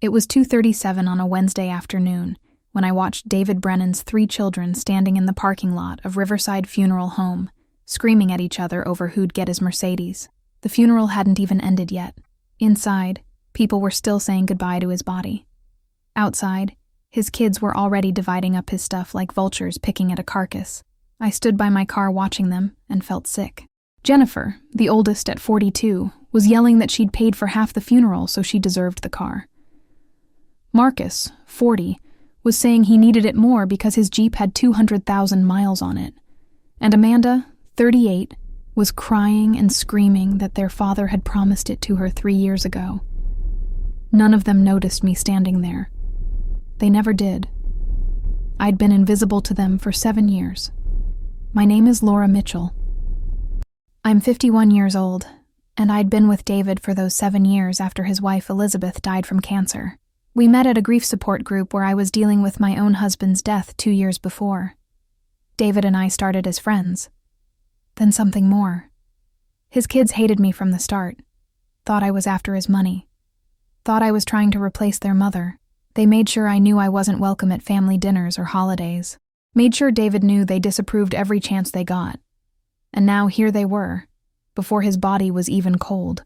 It was 2:37 on a Wednesday afternoon when I watched David Brennan's 3 children standing in the parking lot of Riverside Funeral Home, screaming at each other over who'd get his Mercedes. The funeral hadn't even ended yet. Inside, people were still saying goodbye to his body. Outside, his kids were already dividing up his stuff like vultures picking at a carcass. I stood by my car watching them and felt sick. Jennifer, the oldest at 42, was yelling that she'd paid for half the funeral so she deserved the car. Marcus, 40, was saying he needed it more because his Jeep had 200,000 miles on it. And Amanda, 38, was crying and screaming that their father had promised it to her 3 years ago. None of them noticed me standing there. They never did. I'd been invisible to them for 7 years. My name is Laura Mitchell. I'm 51 years old, and I'd been with David for those 7 years after his wife Elizabeth died from cancer. We met at a grief support group where I was dealing with my own husband's death 2 years before. David and I started as friends. Then something more. His kids hated me from the start, thought I was after his money, thought I was trying to replace their mother. They made sure I knew I wasn't welcome at family dinners or holidays, made sure David knew they disapproved every chance they got. And now here they were, before his body was even cold,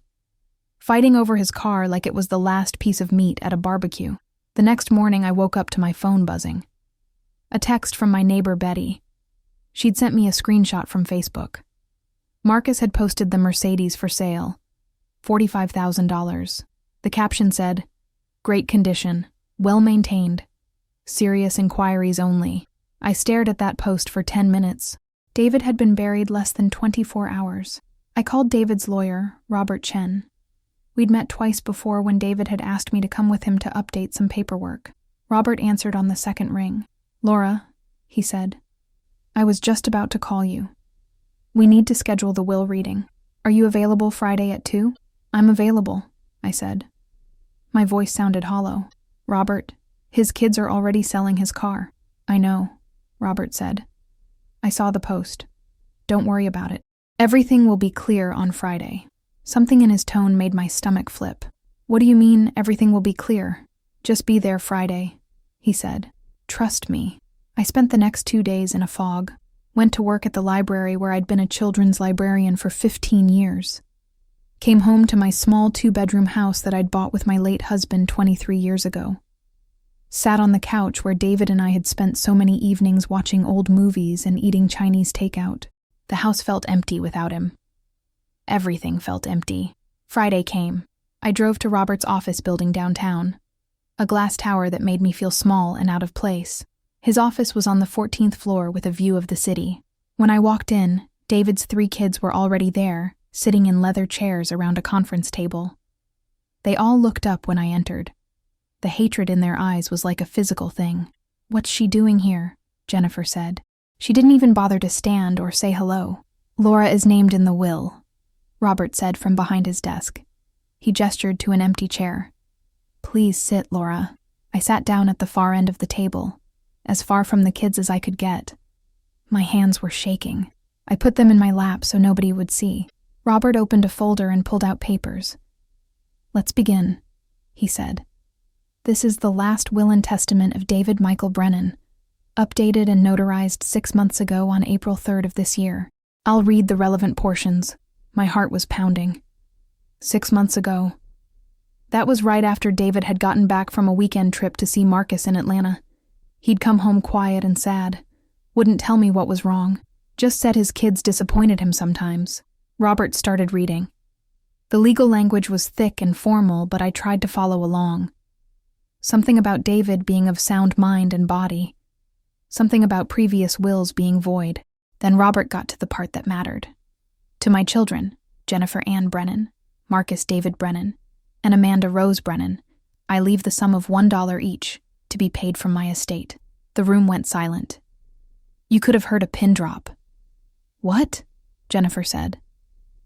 fighting over his car like it was the last piece of meat at a barbecue. The next morning I woke up to my phone buzzing. A text from my neighbor Betty. She'd sent me a screenshot from Facebook. Marcus had posted the Mercedes for sale, $45,000. The caption said, "Great condition, well-maintained, serious inquiries only." I stared at that post for 10 minutes. David had been buried less than 24 hours. I called David's lawyer, Robert Chen. We'd met twice before when David had asked me to come with him to update some paperwork. Robert answered on the second ring. "Laura," he said, "I was just about to call you. We need to schedule the will reading. Are you available Friday at 2? "I'm available," I said. My voice sounded hollow. "Robert, his kids are already selling his car." "I know," Robert said. "I saw the post. Don't worry about it. Everything will be clear on Friday." Something in his tone made my stomach flip. "What do you mean, everything will be clear?" "Just be there Friday," he said. "Trust me." I spent the next 2 days in a fog. Went to work at the library where I'd been a children's librarian for 15 years. Came home to my small 2-bedroom house that I'd bought with my late husband 23 years ago. Sat on the couch where David and I had spent so many evenings watching old movies and eating Chinese takeout. The house felt empty without him. Everything felt empty. Friday came. I drove to Robert's office building downtown, a glass tower that made me feel small and out of place. His office was on the 14th floor with a view of the city. When I walked in, David's 3 kids were already there, sitting in leather chairs around a conference table. They all looked up when I entered. The hatred in their eyes was like a physical thing. "What's she doing here?" Jennifer said. She didn't even bother to stand or say hello. "Laura is named in the will," Robert said from behind his desk. He gestured to an empty chair. "Please sit, Laura." I sat down at the far end of the table, as far from the kids as I could get. My hands were shaking. I put them in my lap so nobody would see. Robert opened a folder and pulled out papers. "Let's begin," he said. "This is the last will and testament of David Michael Brennan, updated and notarized 6 months ago on April 3rd of this year. I'll read the relevant portions." My heart was pounding. 6 months ago. That was right after David had gotten back from a weekend trip to see Marcus in Atlanta. He'd come home quiet and sad, wouldn't tell me what was wrong, just said his kids disappointed him sometimes. Robert started reading. The legal language was thick and formal, but I tried to follow along. Something about David being of sound mind and body. Something about previous wills being void. Then Robert got to the part that mattered. "To my children, Jennifer Ann Brennan, Marcus David Brennan, and Amanda Rose Brennan, I leave the sum of $1 each to be paid from my estate." The room went silent. You could have heard a pin drop. "What?" Jennifer said.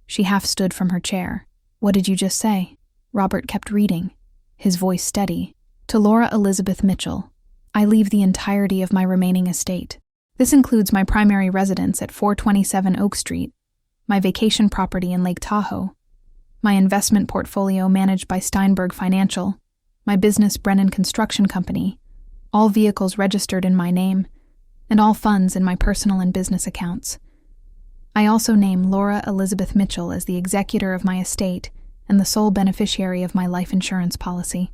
She half stood from her chair. "What did you just say?" Robert kept reading, his voice steady. "To Laura Elizabeth Mitchell, I leave the entirety of my remaining estate. This includes my primary residence at 427 Oak Street, my vacation property in Lake Tahoe, my investment portfolio managed by Steinberg Financial, my business Brennan Construction Company, all vehicles registered in my name, and all funds in my personal and business accounts. I also name Laura Elizabeth Mitchell as the executor of my estate and the sole beneficiary of my life insurance policy.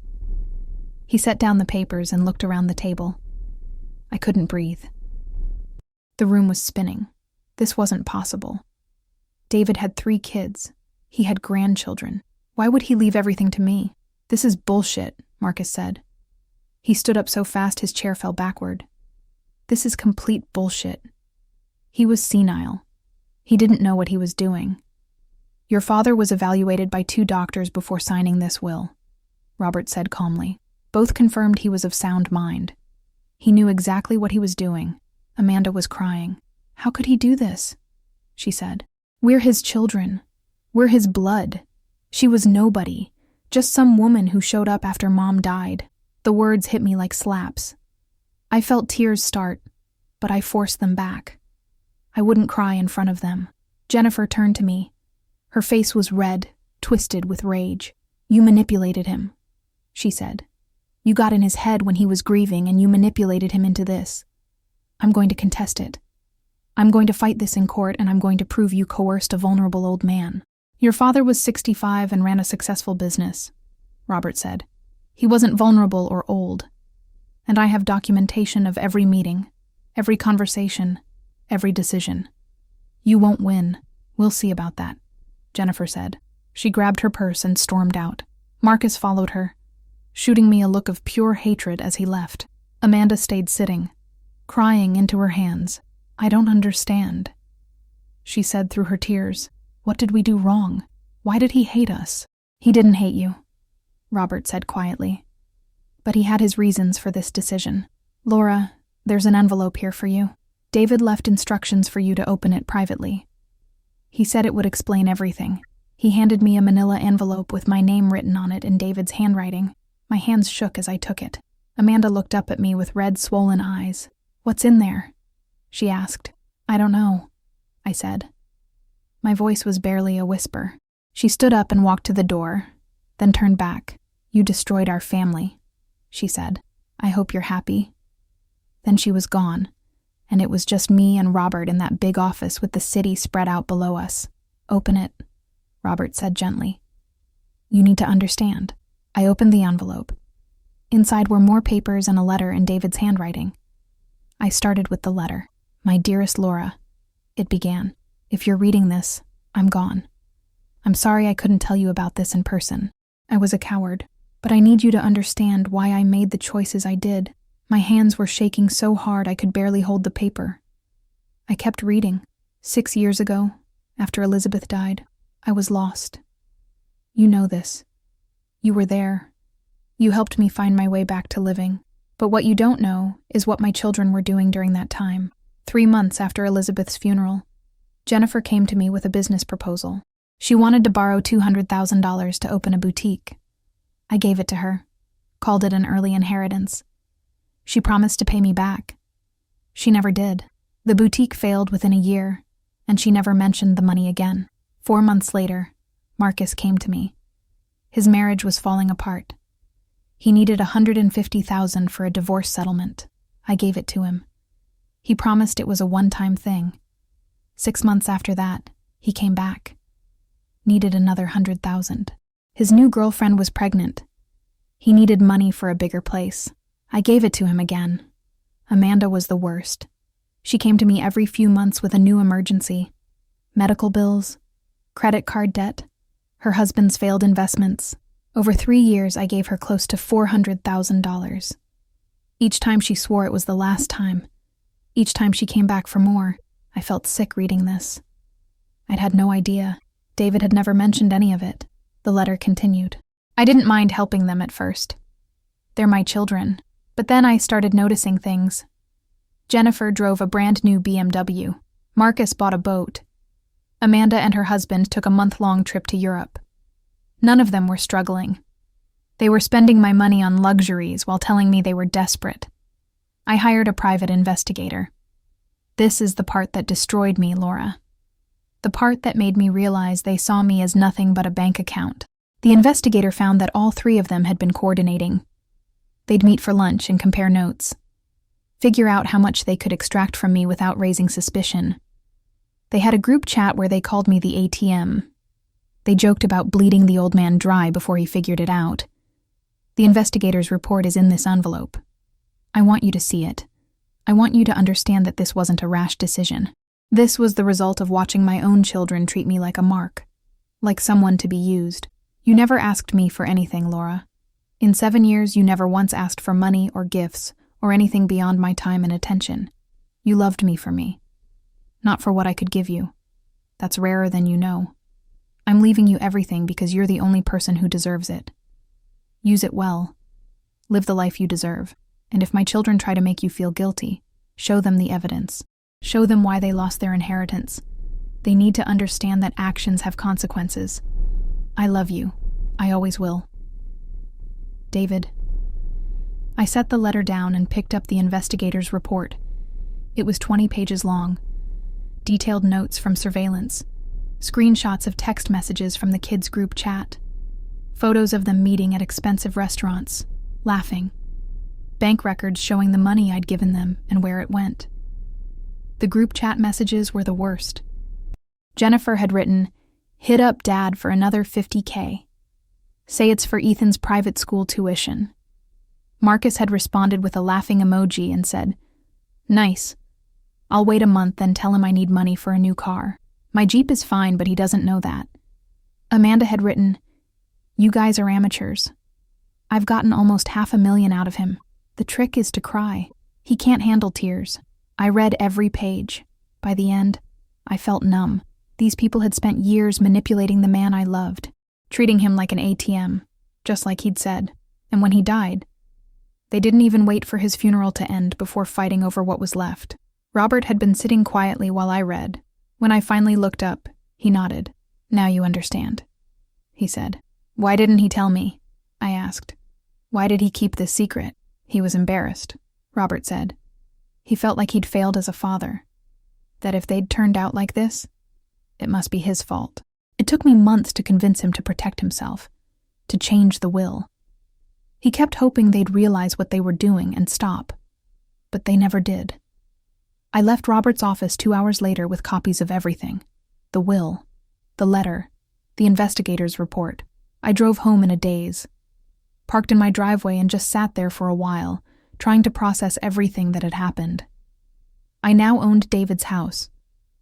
He set down the papers and looked around the table. I couldn't breathe. The room was spinning. This wasn't possible. David had 3 kids. He had grandchildren. Why would he leave everything to me? This is bullshit, Marcus said. He stood up so fast his chair fell backward. This is complete bullshit. He was senile. He didn't know what he was doing. Your father was evaluated by 2 doctors before signing this will, Robert said calmly. Both confirmed he was of sound mind. He knew exactly what he was doing. Amanda was crying. How could he do this? She said. We're his children. We're his blood. She was nobody, just some woman who showed up after Mom died. The words hit me like slaps. I felt tears start, but I forced them back. I wouldn't cry in front of them. Jennifer turned to me. Her face was red, twisted with rage. You manipulated him, she said. You got in his head when he was grieving and you manipulated him into this. I'm going to contest it. I'm going to fight this in court and I'm going to prove you coerced a vulnerable old man. Your father was 65 and ran a successful business, Robert said. He wasn't vulnerable or old. And I have documentation of every meeting, every conversation, every decision. You won't win. We'll see about that, Jennifer said. She grabbed her purse and stormed out. Marcus followed her, shooting me a look of pure hatred as he left. Amanda stayed sitting, crying into her hands. I don't understand, she said through her tears. What did we do wrong? Why did he hate us? He didn't hate you, Robert said quietly. But he had his reasons for this decision. Laura, there's an envelope here for you. David left instructions for you to open it privately. He said it would explain everything. He handed me a manila envelope with my name written on it in David's handwriting. My hands shook as I took it. Amanda looked up at me with red, swollen eyes. What's in there? She asked. I don't know, I said. My voice was barely a whisper. She stood up and walked to the door, then turned back. You destroyed our family, she said. I hope you're happy. Then she was gone, and it was just me and Robert in that big office with the city spread out below us. Open it, Robert said gently. You need to understand. I opened the envelope. Inside were more papers and a letter in David's handwriting. I started with the letter. My dearest Laura, it began. If you're reading this, I'm gone. I'm sorry I couldn't tell you about this in person. I was a coward, but I need you to understand why I made the choices I did. My hands were shaking so hard I could barely hold the paper. I kept reading. 6 years ago, after Elizabeth died, I was lost. You know this. You were there. You helped me find my way back to living. But what you don't know is what my children were doing during that time. 3 months after Elizabeth's funeral, Jennifer came to me with a business proposal. She wanted to borrow $200,000 to open a boutique. I gave it to her, called it an early inheritance. She promised to pay me back. She never did. The boutique failed within a year, and she never mentioned the money again. 4 months later, Marcus came to me. His marriage was falling apart. He needed $150,000 for a divorce settlement. I gave it to him. He promised it was a one-time thing. 6 months after that, he came back. Needed another $100,000. His new girlfriend was pregnant. He needed money for a bigger place. I gave it to him again. Amanda was the worst. She came to me every few months with a new emergency. Medical bills, credit card debt, her husband's failed investments. Over 3 years, I gave her close to $400,000. Each time she swore it was the last time. Each time she came back for more. I felt sick reading this. I'd had no idea. David had never mentioned any of it. The letter continued. I didn't mind helping them at first. They're my children. But then I started noticing things. Jennifer drove a brand new BMW. Marcus bought a boat. Amanda and her husband took a month-long trip to Europe. None of them were struggling. They were spending my money on luxuries while telling me they were desperate. I hired a private investigator. This is the part that destroyed me, Laura. The part that made me realize they saw me as nothing but a bank account. The investigator found that all three of them had been coordinating. They'd meet for lunch and compare notes, figure out how much they could extract from me without raising suspicion. They had a group chat where they called me the ATM. They joked about bleeding the old man dry before he figured it out. The investigator's report is in this envelope. I want you to see it. I want you to understand that this wasn't a rash decision. This was the result of watching my own children treat me like a mark, like someone to be used. You never asked me for anything, Laura. In 7 years, you never once asked for money or gifts or anything beyond my time and attention. You loved me for me, not for what I could give you. That's rarer than you know. I'm leaving you everything because you're the only person who deserves it. Use it well. Live the life you deserve. And if my children try to make you feel guilty, show them the evidence. Show them why they lost their inheritance. They need to understand that actions have consequences. I love you. I always will. David. I set the letter down and picked up the investigator's report. It was 20 pages long. Detailed notes from surveillance, screenshots of text messages from the kids' group chat, photos of them meeting at expensive restaurants, laughing, bank records showing the money I'd given them and where it went. The group chat messages were the worst. Jennifer had written, "Hit up Dad for another $50K. Say it's for Ethan's private school tuition." Marcus had responded with a laughing emoji and said, "Nice. I'll wait a month and tell him I need money for a new car. My Jeep is fine, but he doesn't know that." Amanda had written, "You guys are amateurs. I've gotten almost $500,000 out of him. The trick is to cry. He can't handle tears." I read every page. By the end, I felt numb. These people had spent years manipulating the man I loved, treating him like an ATM, just like he'd said. And when he died, they didn't even wait for his funeral to end before fighting over what was left. Robert had been sitting quietly while I read. When I finally looked up, he nodded. "Now you understand," he said. "Why didn't he tell me?" I asked. "Why did he keep this secret?" "He was embarrassed," Robert said. "He felt like he'd failed as a father. That if they'd turned out like this, it must be his fault." It took me months to convince him to protect himself, to change the will. He kept hoping they'd realize what they were doing and stop, but they never did. I left Robert's office 2 hours later with copies of everything: the will, the letter, the investigator's report. I drove home in a daze, parked in my driveway and just sat there for a while, trying to process everything that had happened. I now owned David's house,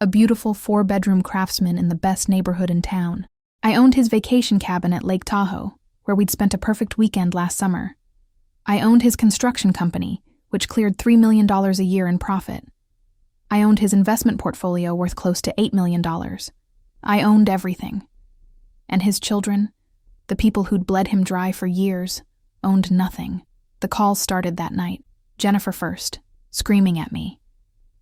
a beautiful 4-bedroom Craftsman in the best neighborhood in town. I owned his vacation cabin at Lake Tahoe, where we'd spent a perfect weekend last summer. I owned his construction company, which cleared $3 million a year in profit. I owned his investment portfolio worth close to $8 million. I owned everything. And his children, the people who'd bled him dry for years, owned nothing. The calls started that night. Jennifer first, screaming at me,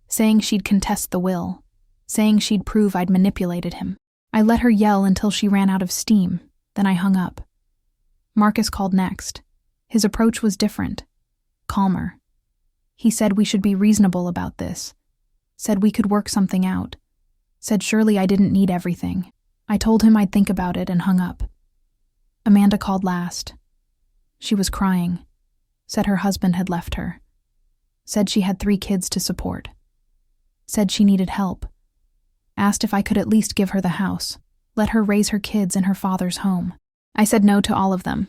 saying she'd contest the will, saying she'd prove I'd manipulated him. I let her yell until she ran out of steam, then I hung up. Marcus called next. His approach was different, calmer. He said we should be reasonable about this, said we could work something out, said surely I didn't need everything. I told him I'd think about it and hung up. Amanda called last. She was crying, said her husband had left her, said she had 3 kids to support, said she needed help, asked if I could at least give her the house, let her raise her kids in her father's home. I said no to all of them.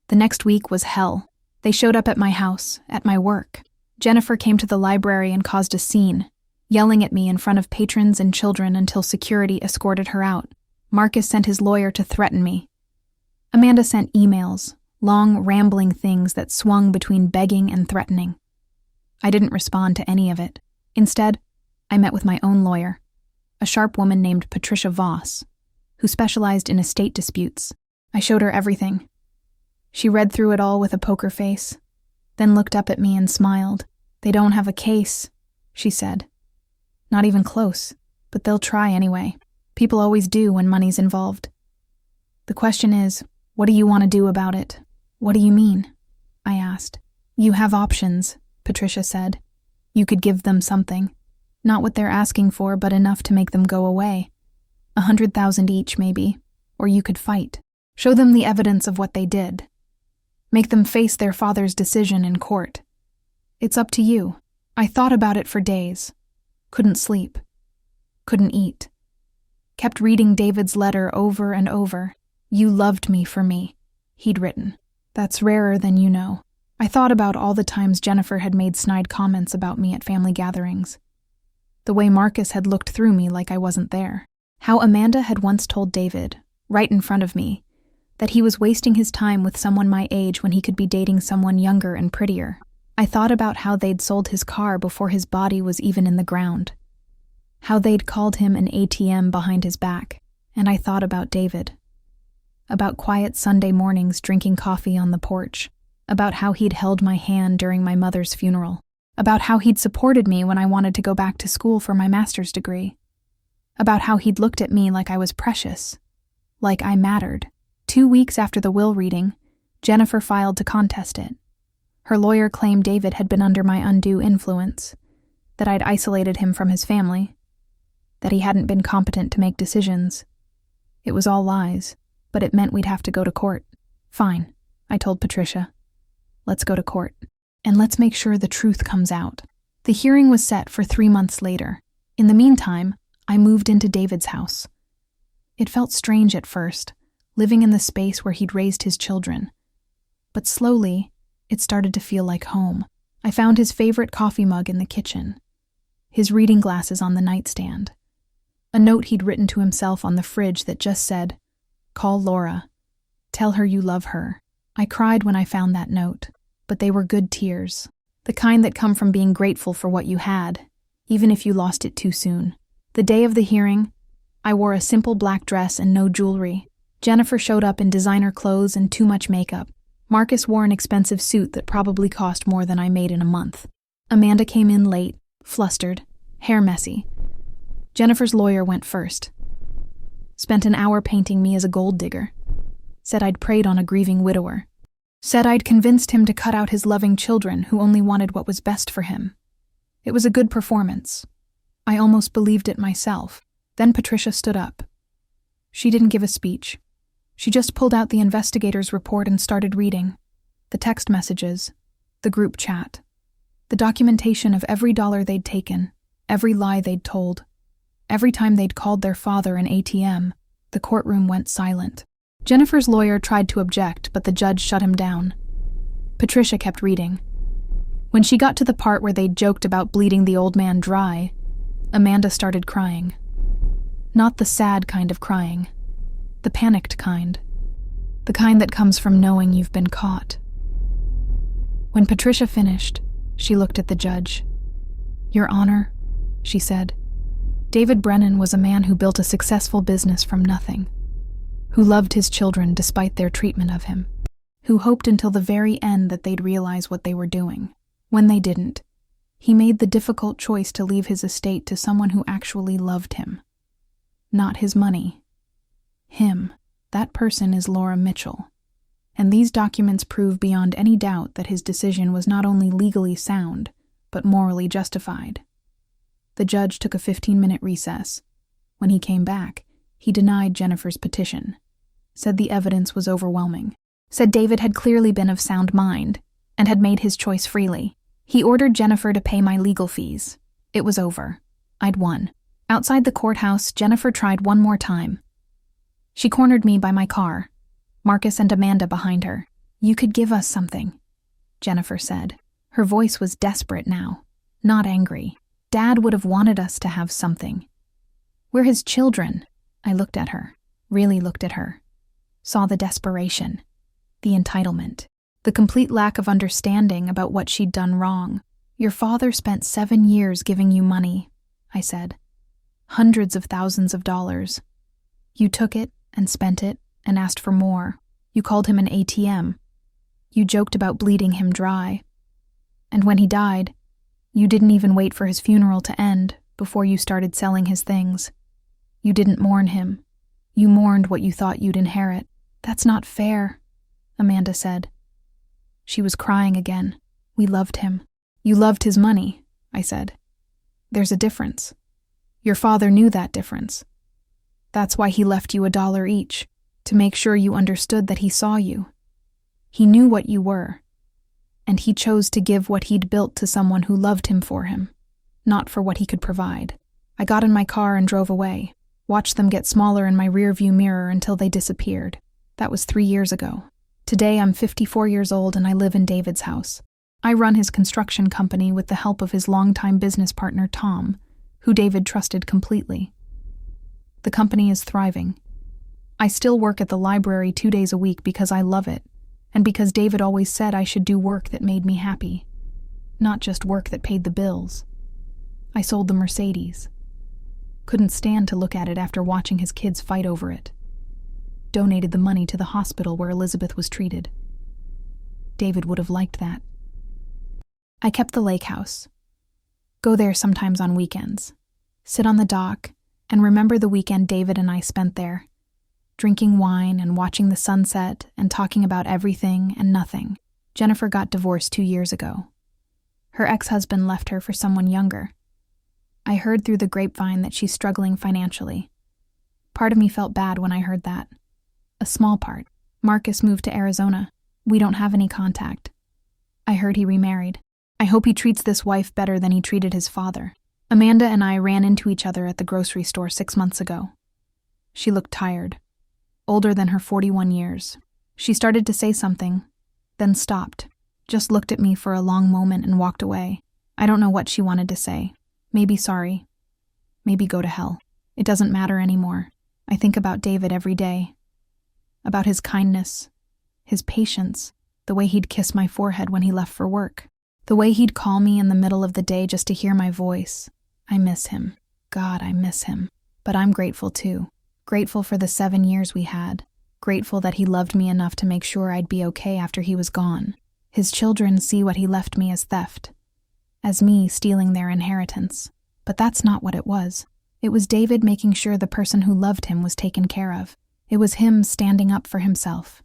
The next week was hell. They showed up at my house, at my work. Jennifer came to the library and caused a scene, yelling at me in front of patrons and children until security escorted her out. Marcus sent his lawyer to threaten me. Amanda sent emails, long, rambling things that swung between begging and threatening. I didn't respond to any of it. Instead, I met with my own lawyer, a sharp woman named Patricia Voss, who specialized in estate disputes. I showed her everything. She read through it all with a poker face, then looked up at me and smiled. "They don't have a case," she said. "Not even close, but they'll try anyway. People always do when money's involved. The question is, what do you want to do about it?" "What do you mean?" I asked. "You have options," Patricia said. "You could give them something. Not what they're asking for, but enough to make them go away. 100,000 each, maybe. Or you could fight." Show them the evidence of what they did. Make them face their father's decision in court. It's up to you. I thought about it for days. Couldn't sleep. Couldn't eat. Kept reading David's letter over and over. You loved me for me, he'd written. That's rarer than you know. I thought about all the times Jennifer had made snide comments about me at family gatherings. The way Marcus had looked through me like I wasn't there. How Amanda had once told David, right in front of me, that he was wasting his time with someone my age when he could be dating someone younger and prettier. I thought about how they'd sold his car before his body was even in the ground. How they'd called him an ATM behind his back. And I thought about David. About quiet Sunday mornings drinking coffee on the porch. About how he'd held my hand during my mother's funeral. About how he'd supported me when I wanted to go back to school for my master's degree. About how he'd looked at me like I was precious. Like I mattered. 2 weeks after the will reading, Jennifer filed to contest it. Her lawyer claimed David had been under my undue influence, that I'd isolated him from his family, that he hadn't been competent to make decisions. It was all lies, but it meant we'd have to go to court. Fine, I told Patricia. Let's go to court, and let's make sure the truth comes out. The hearing was set for 3 months later. In the meantime, I moved into David's house. It felt strange at first, living in the space where he'd raised his children. But slowly, it started to feel like home. I found his favorite coffee mug in the kitchen, his reading glasses on the nightstand, a note he'd written to himself on the fridge that just said, "Call Laura. Tell her you love her." I cried when I found that note, but they were good tears, the kind that come from being grateful for what you had, even if you lost it too soon. The day of the hearing, I wore a simple black dress and no jewelry. Jennifer showed up in designer clothes and too much makeup. Marcus wore an expensive suit that probably cost more than I made in a month. Amanda came in late, flustered, hair messy. Jennifer's lawyer went first. Spent an hour painting me as a gold digger. Said I'd preyed on a grieving widower. Said I'd convinced him to cut out his loving children who only wanted what was best for him. It was a good performance. I almost believed it myself. Then Patricia stood up. She didn't give a speech. She just pulled out the investigator's report and started reading. The text messages, the group chat, the documentation of every dollar they'd taken, every lie they'd told. Every time they'd called their father an ATM, the courtroom went silent. Jennifer's lawyer tried to object, but the judge shut him down. Patricia kept reading. When she got to the part where they'd joked about bleeding the old man dry, Amanda started crying. Not the sad kind of crying. The panicked kind. The kind that comes from knowing you've been caught. When Patricia finished, she looked at the judge. "Your Honor," she said, "David Brennan was a man who built a successful business from nothing, who loved his children despite their treatment of him, who hoped until the very end that they'd realize what they were doing. When they didn't, he made the difficult choice to leave his estate to someone who actually loved him. Not his money. Him. That person is Laura Mitchell. And these documents prove beyond any doubt that his decision was not only legally sound, but morally justified." The judge took a 15-minute recess. When he came back, he denied Jennifer's petition, said the evidence was overwhelming, said David had clearly been of sound mind and had made his choice freely. He ordered Jennifer to pay my legal fees. It was over. I'd won. Outside the courthouse, Jennifer tried one more time. She cornered me by my car, Marcus and Amanda behind her. "You could give us something," Jennifer said. Her voice was desperate now, not angry. "Dad would have wanted us to have something. We're his children." I looked at her, really looked at her. Saw the desperation, the entitlement, the complete lack of understanding about what she'd done wrong. "Your father spent 7 years giving you money," I said. "Hundreds of thousands of dollars. You took it and spent it and asked for more. You called him an ATM. You joked about bleeding him dry. And when he died, you didn't even wait for his funeral to end before you started selling his things. You didn't mourn him. You mourned what you thought you'd inherit. That's not fair," Amanda said. She was crying again. "We loved him." "You loved his money," I said. "There's a difference. Your father knew that difference. That's why he left you $1 each. to make sure you understood that he saw you. He knew what you were, and he chose to give what he'd built to someone who loved him for him, not for what he could provide. I got in my car and drove away, watched them get smaller in my rearview mirror until they disappeared. That was 3 years ago. Today I'm 54 years old and I live in David's house. I run his construction company with the help of his longtime business partner, Tom, who David trusted completely. The company is thriving. I still work at the library 2 days a week because I love it, and because David always said I should do work that made me happy, not just work that paid the bills. I sold the Mercedes. Couldn't stand to look at it after watching his kids fight over it. Donated the money to the hospital where Elizabeth was treated. David would have liked that. I kept the lake house. Go there sometimes on weekends. Sit on the dock and remember the weekend David and I spent there, drinking wine and watching the sunset and talking about everything and nothing. Jennifer got divorced 2 years ago. Her ex-husband left her for someone younger. I heard through the grapevine that she's struggling financially. Part of me felt bad when I heard that. A small part. Marcus moved to Arizona. We don't have any contact. I heard he remarried. I hope he treats this wife better than he treated his father. Amanda and I ran into each other at the grocery store 6 months ago. She looked tired, older than her 41 years. She started to say something, then stopped, just looked at me for a long moment and walked away. I don't know what she wanted to say. Maybe sorry. Maybe go to hell. It doesn't matter anymore. I think about David every day. About his kindness, his patience, the way he'd kiss my forehead when he left for work, the way he'd call me in the middle of the day just to hear my voice. I miss him. God, I miss him. But I'm grateful too. Grateful for the 7 years we had. Grateful that he loved me enough to make sure I'd be okay after he was gone. His children see what he left me as theft, as me stealing their inheritance. But that's not what it was. It was David making sure the person who loved him was taken care of. It was him standing up for himself,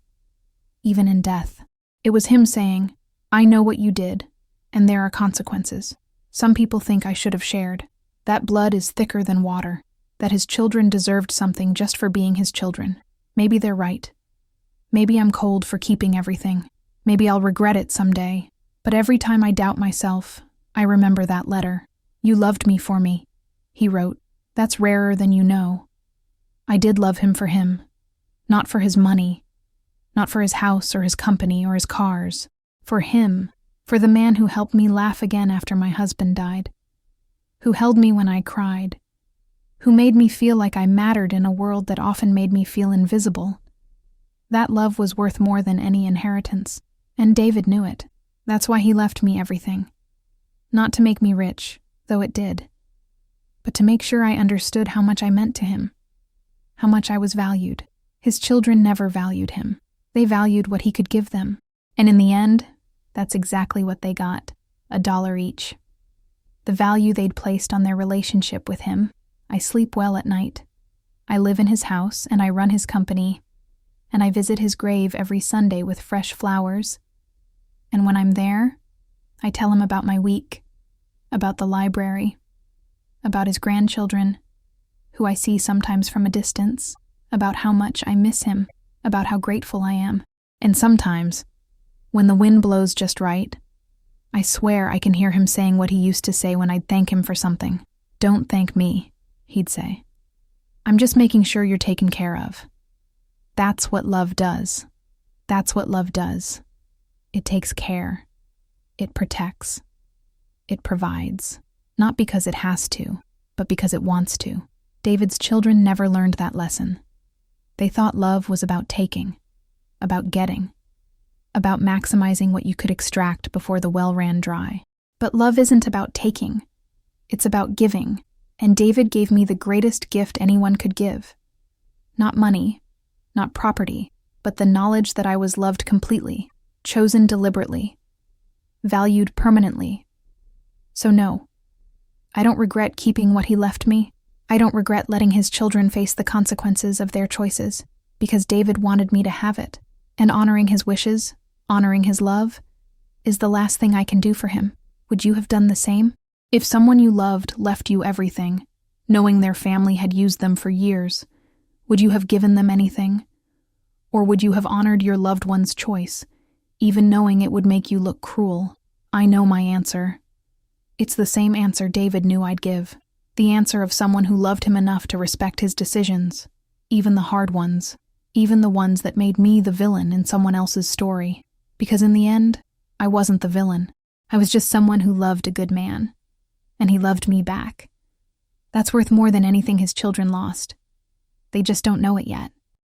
even in death. It was him saying, I know what you did, and there are consequences. Some people think I should have shared. That blood is thicker than water, that his children deserved something just for being his children. Maybe they're right. Maybe I'm cold for keeping everything. Maybe I'll regret it someday. But every time I doubt myself, I remember that letter. You loved me for me, he wrote. That's rarer than you know. I did love him for him. Not for his money, not for his house or his company or his cars. For him, for the man who helped me laugh again after my husband died, who held me when I cried, who made me feel like I mattered in a world that often made me feel invisible. That love was worth more than any inheritance, and David knew it. That's why he left me everything. Not to make me rich, though it did, but to make sure I understood how much I meant to him, how much I was valued. His children never valued him. They valued what he could give them. And in the end, that's exactly what they got, $1 each. The value they'd placed on their relationship with him. I sleep well at night. I live in his house and I run his company, and I visit his grave every Sunday with fresh flowers. And when I'm there, I tell him about my week, about the library, about his grandchildren, who I see sometimes from a distance, about how much I miss him, about how grateful I am. And sometimes, when the wind blows just right, I swear I can hear him saying what he used to say when I'd thank him for something. Don't thank me, he'd say. I'm just making sure you're taken care of. That's what love does. That's what love does. It takes care. It protects. It provides. Not because it has to, but because it wants to. David's children never learned that lesson. They thought love was about taking, about getting, about maximizing what you could extract before the well ran dry. But love isn't about taking. It's about giving, and David gave me the greatest gift anyone could give. Not money, not property, but the knowledge that I was loved completely, chosen deliberately, valued permanently. So no, I don't regret keeping what he left me. I don't regret letting his children face the consequences of their choices, because David wanted me to have it, and honoring his wishes, honoring his love, is the last thing I can do for him. Would you have done the same? If someone you loved left you everything, knowing their family had used them for years, would you have given them anything? Or would you have honored your loved one's choice, even knowing it would make you look cruel? I know my answer. It's the same answer David knew I'd give. The answer of someone who loved him enough to respect his decisions, even the hard ones, even the ones that made me the villain in someone else's story. Because in the end, I wasn't the villain. I was just someone who loved a good man. And he loved me back. That's worth more than anything his children lost. They just don't know it yet.